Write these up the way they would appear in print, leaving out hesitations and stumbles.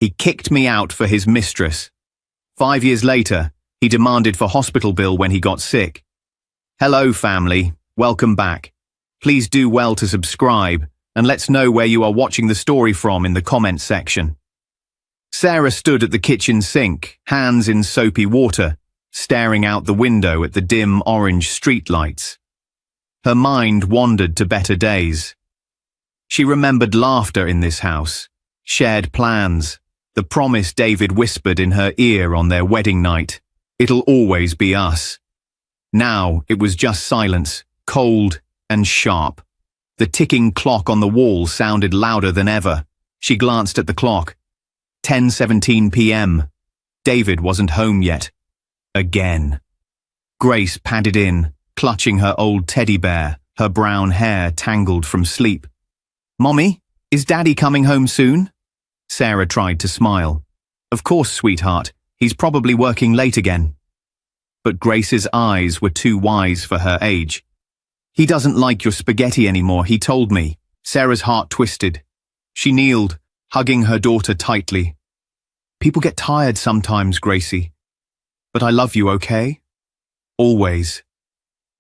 He kicked me out for his mistress. 5 years later, he demanded for hospital bill when he got sick. Hello, family. Welcome back. Please do well to subscribe, and let's know where you are watching the story from in the comments section. Sarah stood at the kitchen sink, hands in soapy water, staring out the window at the dim orange streetlights. Her mind wandered to better days. She remembered laughter in this house, shared plans, the promise David whispered in her ear on their wedding night. It'll always be us. Now it was just silence, cold and sharp. The ticking clock on the wall sounded louder than ever. She glanced at the clock. 10:17 p.m. David wasn't home yet. Again. Grace padded in, clutching her old teddy bear, her brown hair tangled from sleep. "Mommy, is Daddy coming home soon?" Sarah tried to smile. "Of course, sweetheart. He's probably working late again." But Grace's eyes were too wise for her age. "He doesn't like your spaghetti anymore, he told me." Sarah's heart twisted. She kneeled, hugging her daughter tightly. "People get tired sometimes, Gracie. But I love you, okay? Always."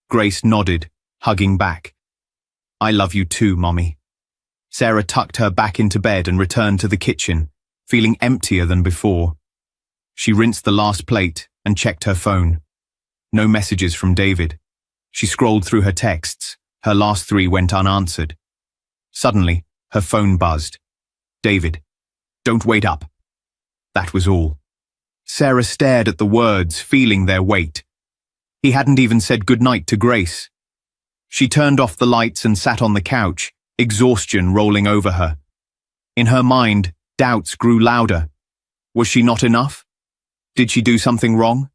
Grace nodded, hugging back. "I love you too, Mommy." Sarah tucked her back into bed and returned to the kitchen, feeling emptier than before. She rinsed the last plate and checked her phone. No messages from David. She scrolled through her texts. Her last 3 went unanswered. Suddenly, her phone buzzed. "David, don't wait up." That was all. Sarah stared at the words, feeling their weight. He hadn't even said goodnight to Grace. She turned off the lights and sat on the couch, exhaustion rolling over her. In her mind, doubts grew louder. Was she not enough? Did she do something wrong?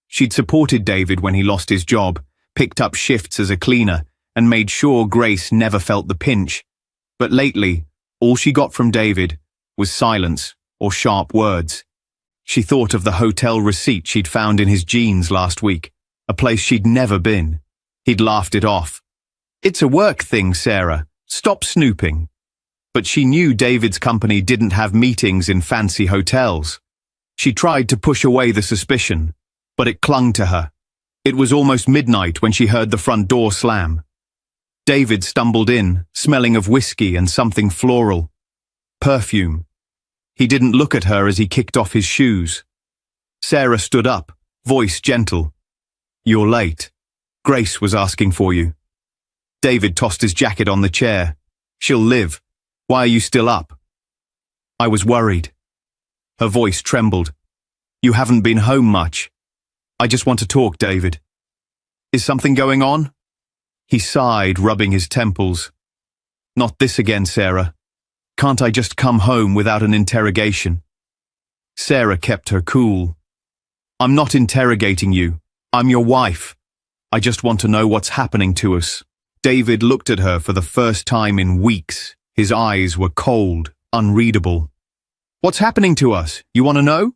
She'd supported David when he lost his job, picked up shifts as a cleaner, and made sure Grace never felt the pinch. But lately, all she got from David was silence or sharp words. She thought of the hotel receipt she'd found in his jeans last week, a place she'd never been. He'd laughed it off. "It's a work thing, Sarah. Stop snooping." But she knew David's company didn't have meetings in fancy hotels. She tried to push away the suspicion, but it clung to her. It was almost midnight when she heard the front door slam. David stumbled in, smelling of whiskey and something floral. Perfume. He didn't look at her as he kicked off his shoes. Sarah stood up, voice gentle. "You're late. Grace was asking for you." David tossed his jacket on the chair. "She'll live. Why are you still up?" "I was worried." Her voice trembled. "You haven't been home much. I just want to talk, David." "Is something going on?" He sighed, rubbing his temples. "Not this again, Sarah. Can't I just come home without an interrogation?" Sarah kept her cool. "I'm not interrogating you. I'm your wife. I just want to know what's happening to us." David looked at her for the first time in weeks. His eyes were cold, unreadable. "What's happening to us? You want to know?"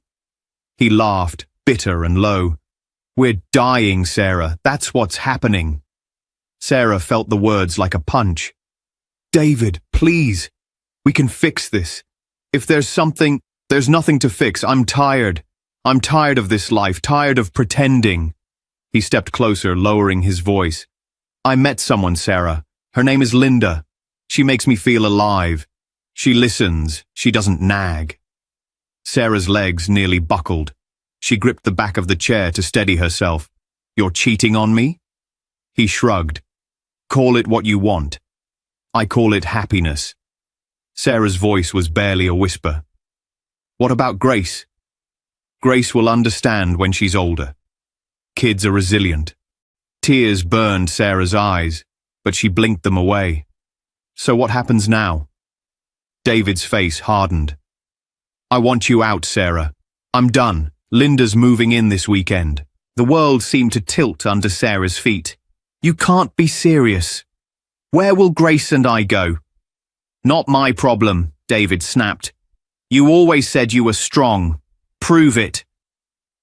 He laughed, bitter and low. "We're dying, Sarah. That's what's happening." Sarah felt the words like a punch. "David, please. We can fix this. If there's something, there's nothing to fix. I'm tired. I'm tired of this life, tired of pretending." He stepped closer, lowering his voice. "I met someone, Sarah. Her name is Linda. She makes me feel alive. She listens. She doesn't nag." Sarah's legs nearly buckled. She gripped the back of the chair to steady herself. "You're cheating on me?" He shrugged. "Call it what you want. I call it happiness." Sarah's voice was barely a whisper. "What about Grace?" "Grace will understand when she's older. Kids are resilient." Tears burned Sarah's eyes, but she blinked them away. "So what happens now?" David's face hardened. "I want you out, Sarah. I'm done. Linda's moving in this weekend." The world seemed to tilt under Sarah's feet. "You can't be serious. Where will Grace and I go?" "Not my problem," David snapped. "You always said you were strong. Prove it."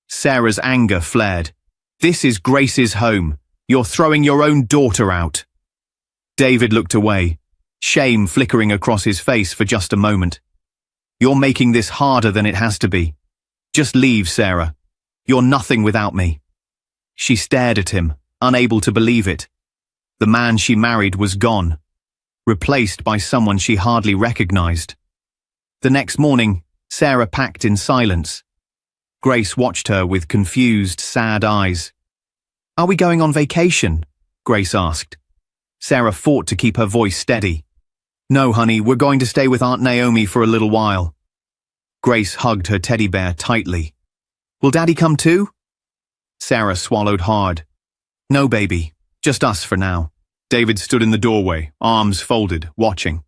Sarah's anger flared. "This is Grace's home. You're throwing your own daughter out." David looked away, shame flickering across his face for just a moment. You're making this harder than it has to be. Just leave, Sarah. You're nothing without me. She stared at him, unable to believe it. The man she married was gone, replaced by someone she hardly recognized. The next morning, Sarah packed in silence. Grace watched her with confused, sad eyes. "Are we going on vacation?" Grace asked. Sarah fought to keep her voice steady. "No, honey, we're going to stay with Aunt Naomi for a little while." Grace hugged her teddy bear tightly. "Will Daddy come too?" Sarah swallowed hard. "No, baby, just us for now." David stood in the doorway, arms folded, watching.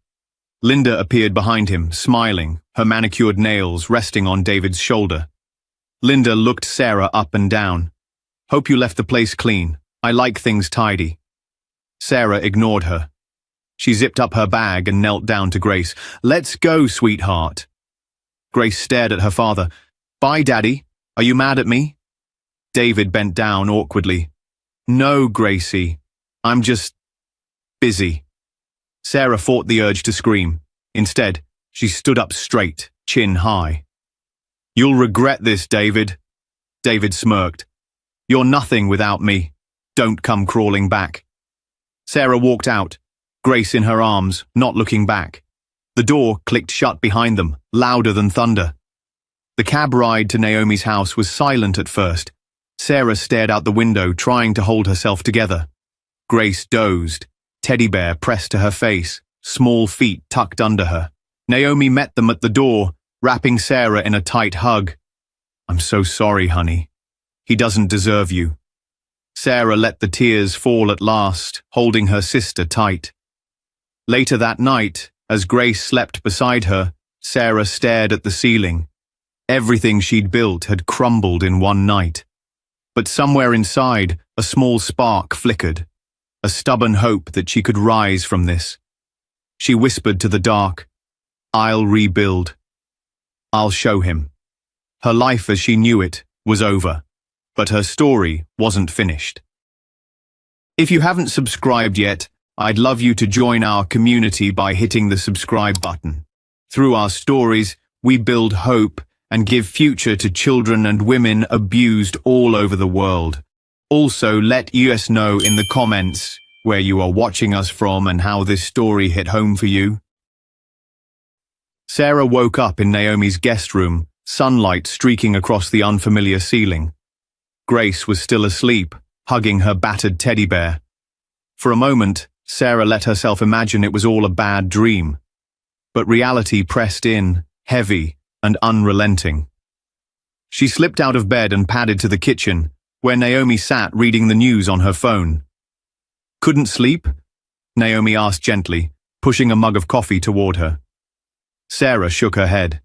Linda appeared behind him, smiling, her manicured nails resting on David's shoulder. Linda looked Sarah up and down. "Hope you left the place clean. I like things tidy." Sarah ignored her. She zipped up her bag and knelt down to Grace. "Let's go, sweetheart." Grace stared at her father. "Bye, Daddy. Are you mad at me?" David bent down awkwardly. "No, Gracie. I'm just busy." Sarah fought the urge to scream. Instead, she stood up straight, chin high. "You'll regret this, David." David smirked. "You're nothing without me. Don't come crawling back." Sarah walked out, Grace in her arms, not looking back. The door clicked shut behind them, louder than thunder. The cab ride to Naomi's house was silent at first. Sarah stared out the window, trying to hold herself together. Grace dozed, teddy bear pressed to her face, small feet tucked under her. Naomi met them at the door, wrapping Sarah in a tight hug. "I'm so sorry, honey. He doesn't deserve you." Sarah let the tears fall at last, holding her sister tight. Later that night, as Grace slept beside her, Sarah stared at the ceiling. Everything she'd built had crumbled in one night. But somewhere inside, a small spark flickered, a stubborn hope that she could rise from this. She whispered to the dark, "I'll rebuild. I'll show him." Her life as she knew it was over, but her story wasn't finished. If you haven't subscribed yet, I'd love you to join our community by hitting the subscribe button. Through our stories, we build hope and give future to children and women abused all over the world. Also, let us know in the comments where you are watching us from and how this story hit home for you. Sarah woke up in Naomi's guest room, sunlight streaking across the unfamiliar ceiling. Grace was still asleep, hugging her battered teddy bear. For a moment, Sarah let herself imagine it was all a bad dream. But reality pressed in, heavy and unrelenting. She slipped out of bed and padded to the kitchen, where Naomi sat reading the news on her phone. "Couldn't sleep?" Naomi asked gently, pushing a mug of coffee toward her. Sarah shook her head.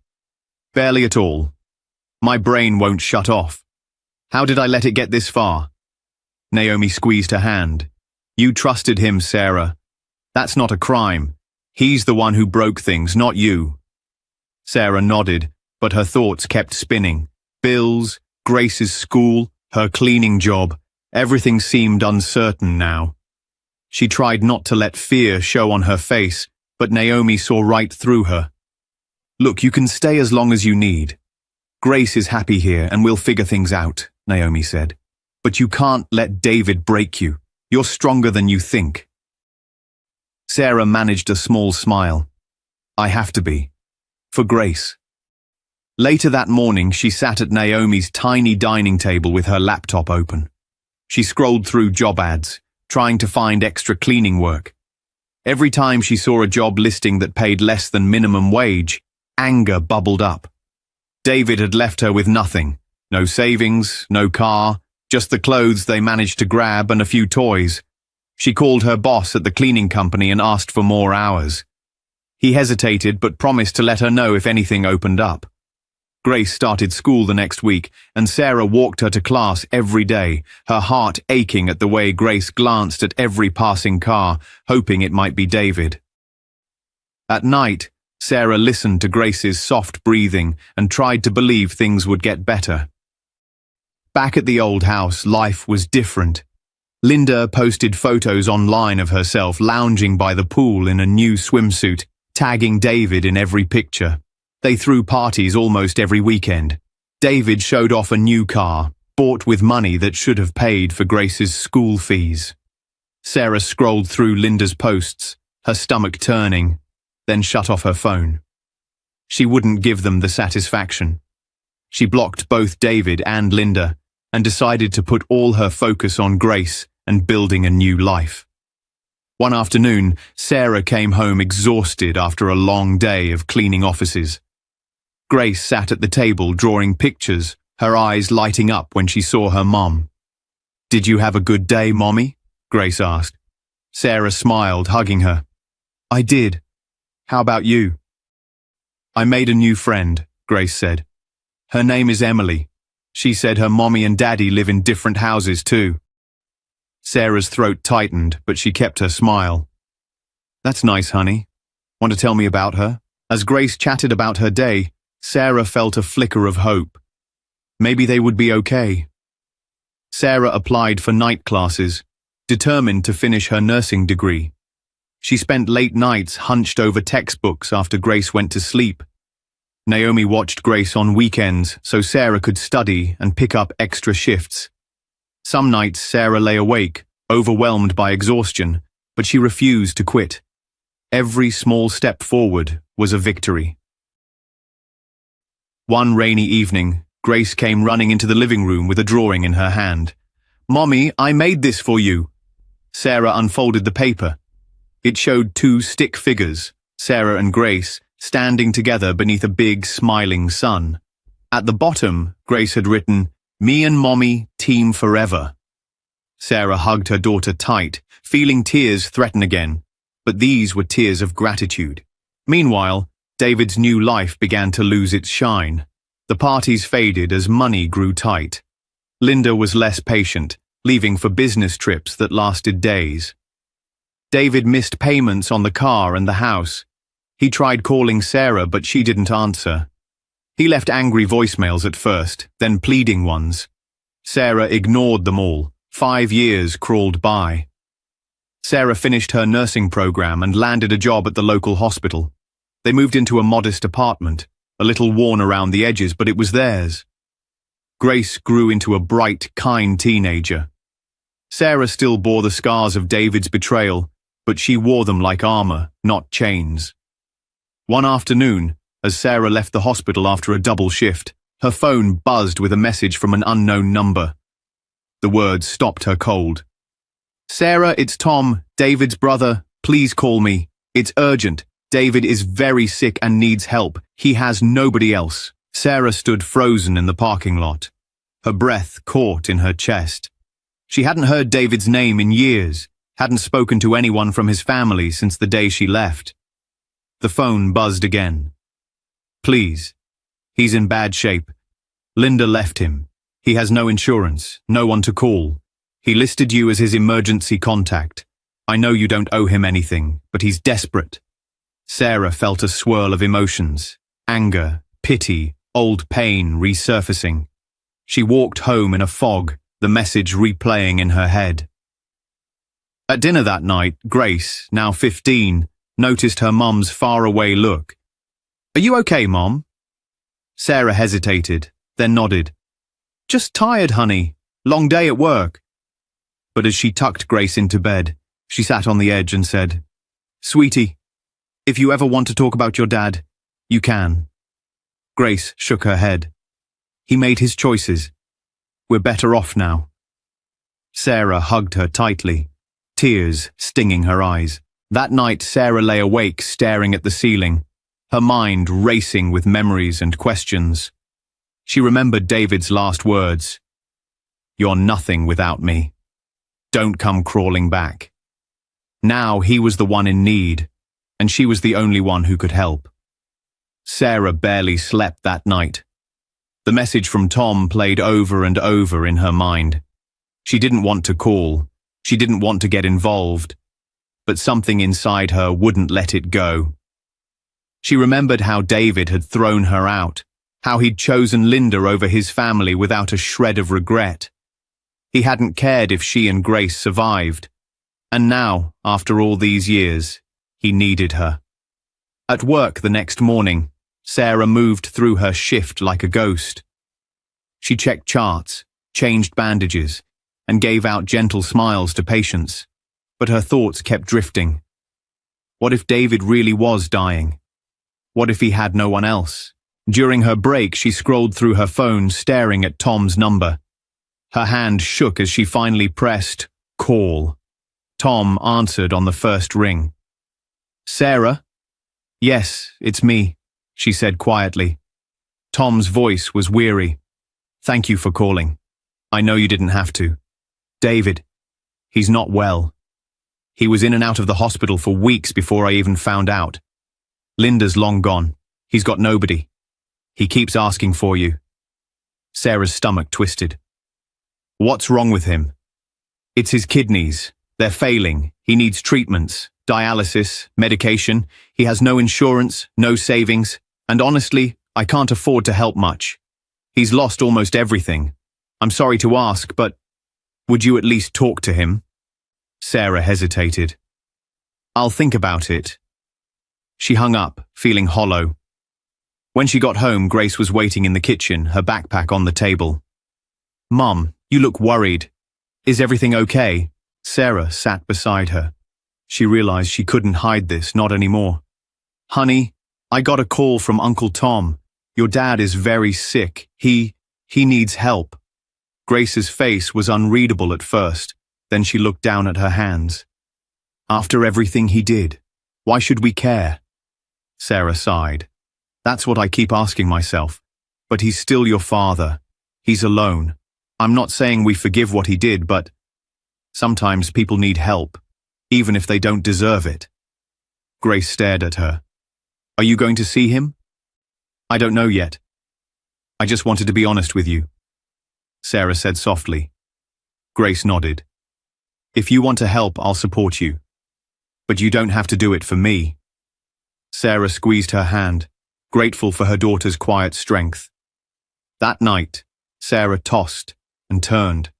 "Barely at all. My brain won't shut off. How did I let it get this far?" Naomi squeezed her hand. "You trusted him, Sarah. That's not a crime. He's the one who broke things, not you." Sarah nodded, but her thoughts kept spinning. Bills, Grace's school, her cleaning job, everything seemed uncertain now. She tried not to let fear show on her face, but Naomi saw right through her. "Look, you can stay as long as you need. Grace is happy here and we'll figure things out," Naomi said. "But you can't let David break you. You're stronger than you think." Sarah managed a small smile. "I have to be. For Grace." Later that morning, she sat at Naomi's tiny dining table with her laptop open. She scrolled through job ads, trying to find extra cleaning work. Every time she saw a job listing that paid less than minimum wage, anger bubbled up. David had left her with nothing. No savings, no car, just the clothes they managed to grab and a few toys. She called her boss at the cleaning company and asked for more hours. He hesitated but promised to let her know if anything opened up. Grace started school the next week, and Sarah walked her to class every day, her heart aching at the way Grace glanced at every passing car, hoping it might be David. At night, Sarah listened to Grace's soft breathing and tried to believe things would get better. Back at the old house, life was different. Linda posted photos online of herself lounging by the pool in a new swimsuit, tagging David in every picture. They threw parties almost every weekend. David showed off a new car, bought with money that should have paid for Grace's school fees. Sarah scrolled through Linda's posts, her stomach turning, then shut off her phone. She wouldn't give them the satisfaction. She blocked both David and Linda and decided to put all her focus on Grace and building a new life. One afternoon, Sarah came home exhausted after a long day of cleaning offices. Grace sat at the table drawing pictures, her eyes lighting up when she saw her mom. "Did you have a good day, Mommy?" Grace asked. Sarah smiled, hugging her. "I did. How about you?" "I made a new friend," Grace said. "Her name is Emily. She said her mommy and daddy live in different houses too." Sarah's throat tightened, but she kept her smile. "That's nice, honey. Want to tell me about her?" As Grace chatted about her day, Sarah felt a flicker of hope. Maybe they would be okay. Sarah applied for night classes, determined to finish her nursing degree. She spent late nights hunched over textbooks after Grace went to sleep. Naomi watched Grace on weekends so Sarah could study and pick up extra shifts. Some nights Sarah lay awake, overwhelmed by exhaustion, but she refused to quit. Every small step forward was a victory. One rainy evening, Grace came running into the living room with a drawing in her hand. "Mommy, I made this for you." Sarah unfolded the paper. It showed two stick figures, Sarah and Grace, standing together beneath a big, smiling sun. At the bottom, Grace had written, "Me and Mommy, team forever." Sarah hugged her daughter tight, feeling tears threaten again, but these were tears of gratitude. Meanwhile, David's new life began to lose its shine. The parties faded as money grew tight. Linda was less patient, leaving for business trips that lasted days. David missed payments on the car and the house. He tried calling Sarah, but she didn't answer. He left angry voicemails at first, then pleading ones. Sarah ignored them all. 5 years crawled by. Sarah finished her nursing program and landed a job at the local hospital. They moved into a modest apartment, a little worn around the edges, but it was theirs. Grace grew into a bright, kind teenager. Sarah still bore the scars of David's betrayal, but she wore them like armor, not chains. One afternoon, as Sarah left the hospital after a double shift, her phone buzzed with a message from an unknown number. The words stopped her cold. "Sarah, it's Tom, David's brother. Please call me. It's urgent. David is very sick and needs help. He has nobody else." Sarah stood frozen in the parking lot. Her breath caught in her chest. She hadn't heard David's name in years, hadn't spoken to anyone from his family since the day she left. The phone buzzed again. "Please. He's in bad shape. Linda left him. He has no insurance, no one to call. He listed you as his emergency contact. I know you don't owe him anything, but he's desperate." Sarah felt a swirl of emotions, anger, pity, old pain resurfacing. She walked home in a fog, the message replaying in her head. At dinner that night, Grace, now 15, noticed her mum's faraway look. "Are you okay, Mom?" Sarah hesitated, then nodded. "Just tired, honey. Long day at work." But as she tucked Grace into bed, she sat on the edge and said, "Sweetie, if you ever want to talk about your dad, you can." Grace shook her head. "He made his choices. We're better off now." Sarah hugged her tightly, tears stinging her eyes. That night, Sarah lay awake staring at the ceiling, her mind racing with memories and questions. She remembered David's last words. "You're nothing without me. Don't come crawling back." Now he was the one in need, and she was the only one who could help. Sarah barely slept that night. The message from Tom played over and over in her mind. She didn't want to call. She didn't want to get involved. But something inside her wouldn't let it go. She remembered how David had thrown her out, how he'd chosen Linda over his family without a shred of regret. He hadn't cared if she and Grace survived. And now, after all these years, he needed her. At work the next morning, Sarah moved through her shift like a ghost. She checked charts, changed bandages, and gave out gentle smiles to patients, but her thoughts kept drifting. What if David really was dying? What if he had no one else? During her break, she scrolled through her phone, staring at Tom's number. Her hand shook as she finally pressed call. Tom answered on the first ring. Sarah? Yes, it's me, she said quietly. Tom's voice was weary. Thank you for calling. I know you didn't have to. David, he's not well. He was in and out of the hospital for weeks before I even found out. Linda's long gone. He's got nobody. He keeps asking for you. Sarah's stomach twisted. What's wrong with him? It's his kidneys. They're failing. He needs treatments, dialysis, medication. He has no insurance, no savings, and honestly, I can't afford to help much. He's lost almost everything. I'm sorry to ask, but would you at least talk to him? Sarah hesitated. I'll think about it. She hung up, feeling hollow. When she got home, Grace was waiting in the kitchen, her backpack on the table. Mom, you look worried. Is everything okay? Sarah sat beside her. She realized she couldn't hide this, not anymore. Honey, I got a call from Uncle Tom. Your dad is very sick. He needs help. Grace's face was unreadable at first. Then she looked down at her hands. After everything he did, why should we care? Sarah sighed. That's what I keep asking myself. But he's still your father. He's alone. I'm not saying we forgive what he did, but sometimes people need help, even if they don't deserve it. Grace stared at her. Are you going to see him? I don't know yet. I just wanted to be honest with you. Sarah said softly. Grace nodded. If you want to help, I'll support you. But you don't have to do it for me. Sarah squeezed her hand, grateful for her daughter's quiet strength. That night, Sarah tossed and turned.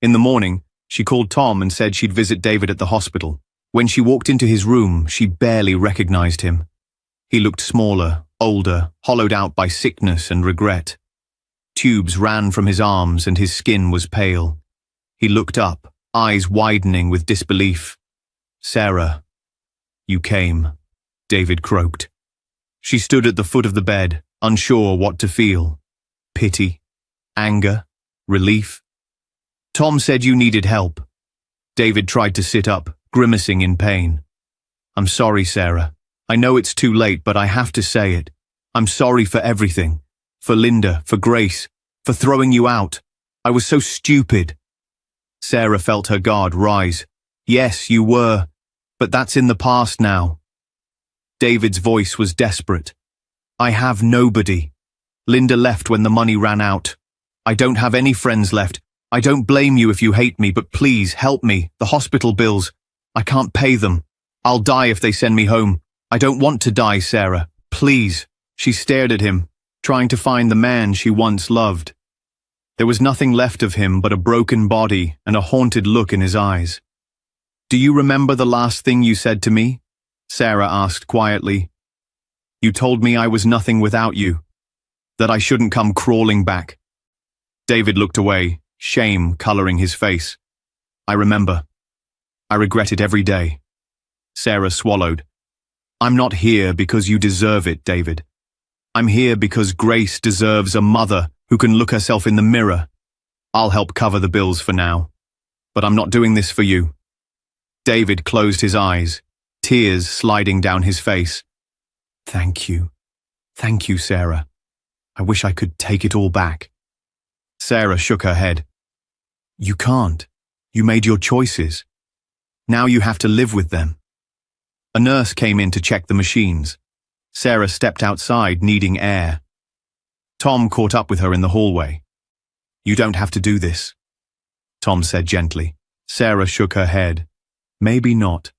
In the morning, she called Tom and said she'd visit David at the hospital. When she walked into his room, she barely recognized him. He looked smaller, older, hollowed out by sickness and regret. Tubes ran from his arms and his skin was pale. He looked up, eyes widening with disbelief. Sarah, you came, David croaked. She stood at the foot of the bed, unsure what to feel. Pity, anger, relief. Tom said you needed help. David tried to sit up, grimacing in pain. I'm sorry, Sarah. I know it's too late, but I have to say it. I'm sorry for everything. For Linda, for Grace, for throwing you out. I was so stupid. Sarah felt her guard rise. Yes, you were, but that's in the past now. David's voice was desperate. I have nobody. Linda left when the money ran out. I don't have any friends left. I don't blame you if you hate me, but please help me. The hospital bills. I can't pay them. I'll die if they send me home. I don't want to die, Sarah. Please. She stared at him, trying to find the man she once loved. There was nothing left of him but a broken body and a haunted look in his eyes. Do you remember the last thing you said to me? Sarah asked quietly. You told me I was nothing without you, that I shouldn't come crawling back. David looked away, shame coloring his face. I remember. I regret it every day. Sarah swallowed. I'm not here because you deserve it, David. I'm here because Grace deserves a mother who can look herself in the mirror. I'll help cover the bills for now. But I'm not doing this for you. David closed his eyes, tears sliding down his face. Thank you. Thank you, Sarah. I wish I could take it all back. Sarah shook her head. You can't. You made your choices. Now you have to live with them. A nurse came in to check the machines. Sarah stepped outside, needing air. Tom caught up with her in the hallway. You don't have to do this, Tom said gently. Sarah shook her head. Maybe not,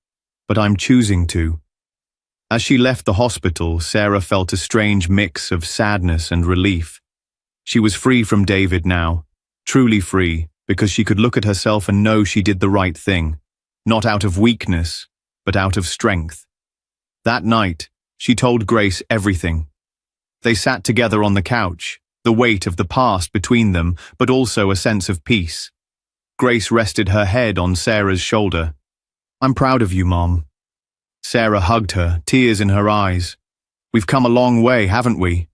but I'm choosing to. As she left the hospital, Sarah felt a strange mix of sadness and relief. She was free from David now, truly free, because she could look at herself and know she did the right thing, not out of weakness, but out of strength. That night, she told Grace everything. They sat together on the couch, the weight of the past between them, but also a sense of peace. Grace rested her head on Sarah's shoulder. "I'm proud of you, Mom." Sarah hugged her, tears in her eyes. "We've come a long way, haven't we?"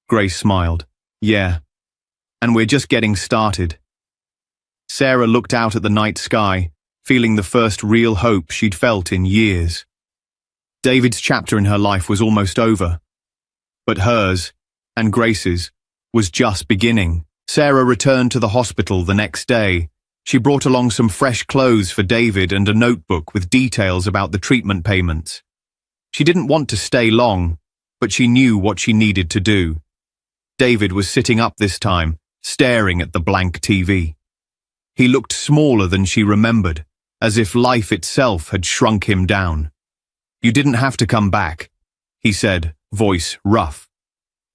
Grace smiled. "Yeah. And we're just getting started." Sarah looked out at the night sky, feeling the first real hope she'd felt in years. David's chapter in her life was almost over. But hers, and Grace's, was just beginning. Sarah returned to the hospital the next day. She brought along some fresh clothes for David and a notebook with details about the treatment payments. She didn't want to stay long, but she knew what she needed to do. David was sitting up this time, staring at the blank TV. He looked smaller than she remembered, as if life itself had shrunk him down. "You didn't have to come back," he said, voice rough.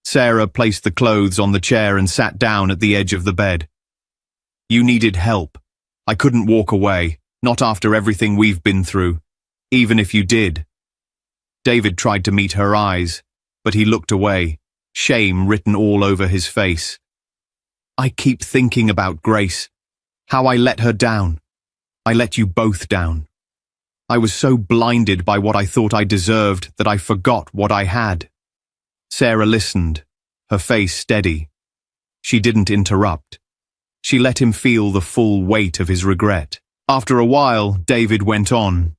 Sarah placed the clothes on the chair and sat down at the edge of the bed. "You needed help. I couldn't walk away, not after everything we've been through, even if you did." David tried to meet her eyes, but he looked away, shame written all over his face. "I keep thinking about Grace, how I let her down. I let you both down. I was so blinded by what I thought I deserved that I forgot what I had." Sarah listened, her face steady. She didn't interrupt. She let him feel the full weight of his regret. After a while, David went on.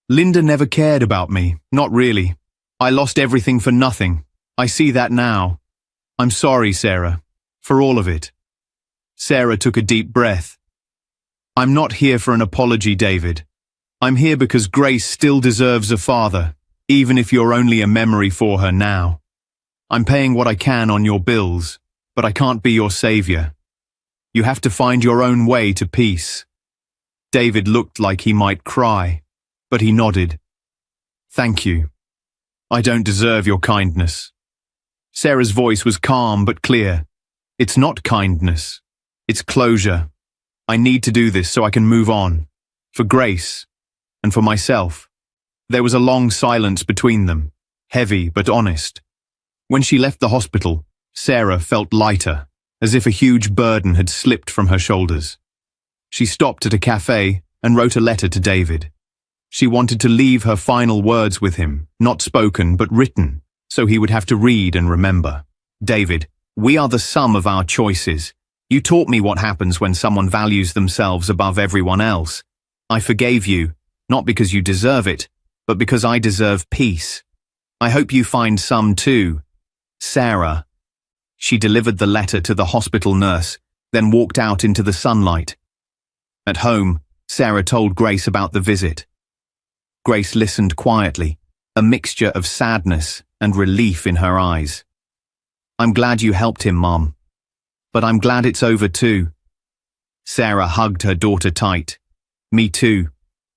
"Linda never cared about me, not really. I lost everything for nothing. I see that now. I'm sorry, Sarah, for all of it." Sarah took a deep breath. "I'm not here for an apology, David. I'm here because Grace still deserves a father, even if you're only a memory for her now. I'm paying what I can on your bills, but I can't be your savior. You have to find your own way to peace." David looked like he might cry, but he nodded. "Thank you. I don't deserve your kindness." Sarah's voice was calm but clear. "It's not kindness. It's closure. I need to do this so I can move on. For Grace, and for myself." There was a long silence between them, heavy but honest. When she left the hospital, Sarah felt lighter, as if a huge burden had slipped from her shoulders. She stopped at a cafe and wrote a letter to David. She wanted to leave her final words with him, not spoken but written, so he would have to read and remember. "David, we are the sum of our choices. You taught me what happens when someone values themselves above everyone else. I forgave you, not because you deserve it, but because I deserve peace. I hope you find some too. Sarah." She delivered the letter to the hospital nurse, then walked out into the sunlight. At home, Sarah told Grace about the visit. Grace listened quietly, a mixture of sadness and relief in her eyes. "I'm glad you helped him, Mom. But I'm glad it's over too." Sarah hugged her daughter tight. "Me too.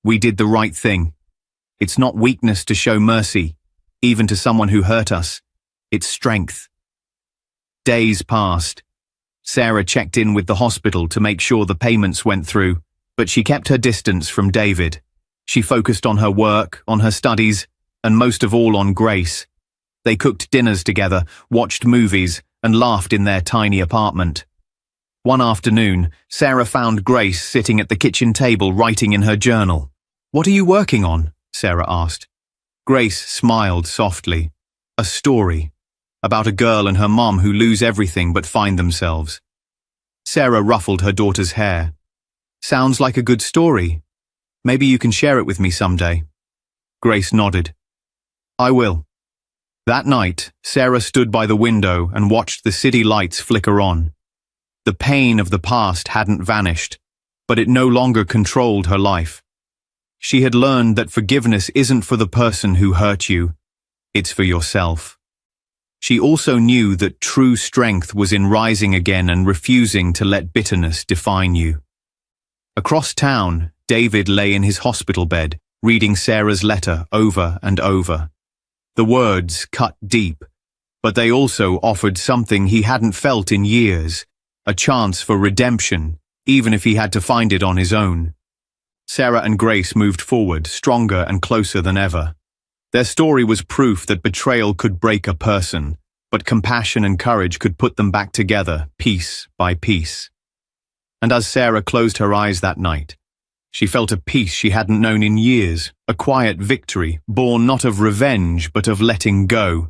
We did the right thing. It's not weakness to show mercy, even to someone who hurt us. It's strength." Days passed. Sarah checked in with the hospital to make sure the payments went through, but she kept her distance from David. She focused on her work, on her studies, and most of all on Grace. They cooked dinners together, watched movies, and laughed in their tiny apartment. One afternoon, Sarah found Grace sitting at the kitchen table writing in her journal. "What are you working on?" Sarah asked. Grace smiled softly. "A story. About a girl and her mom who lose everything but find themselves." Sarah ruffled her daughter's hair. "Sounds like a good story. Maybe you can share it with me someday." Grace nodded. "I will." That night, Sarah stood by the window and watched the city lights flicker on. The pain of the past hadn't vanished, but it no longer controlled her life. She had learned that forgiveness isn't for the person who hurt you, it's for yourself. She also knew that true strength was in rising again and refusing to let bitterness define you. Across town, David lay in his hospital bed, reading Sarah's letter over and over. The words cut deep, but they also offered something he hadn't felt in years, a chance for redemption, even if he had to find it on his own. Sarah and Grace moved forward, stronger and closer than ever. Their story was proof that betrayal could break a person, but compassion and courage could put them back together, piece by piece. And as Sarah closed her eyes that night, she felt a peace she hadn't known in years, a quiet victory, born not of revenge but of letting go.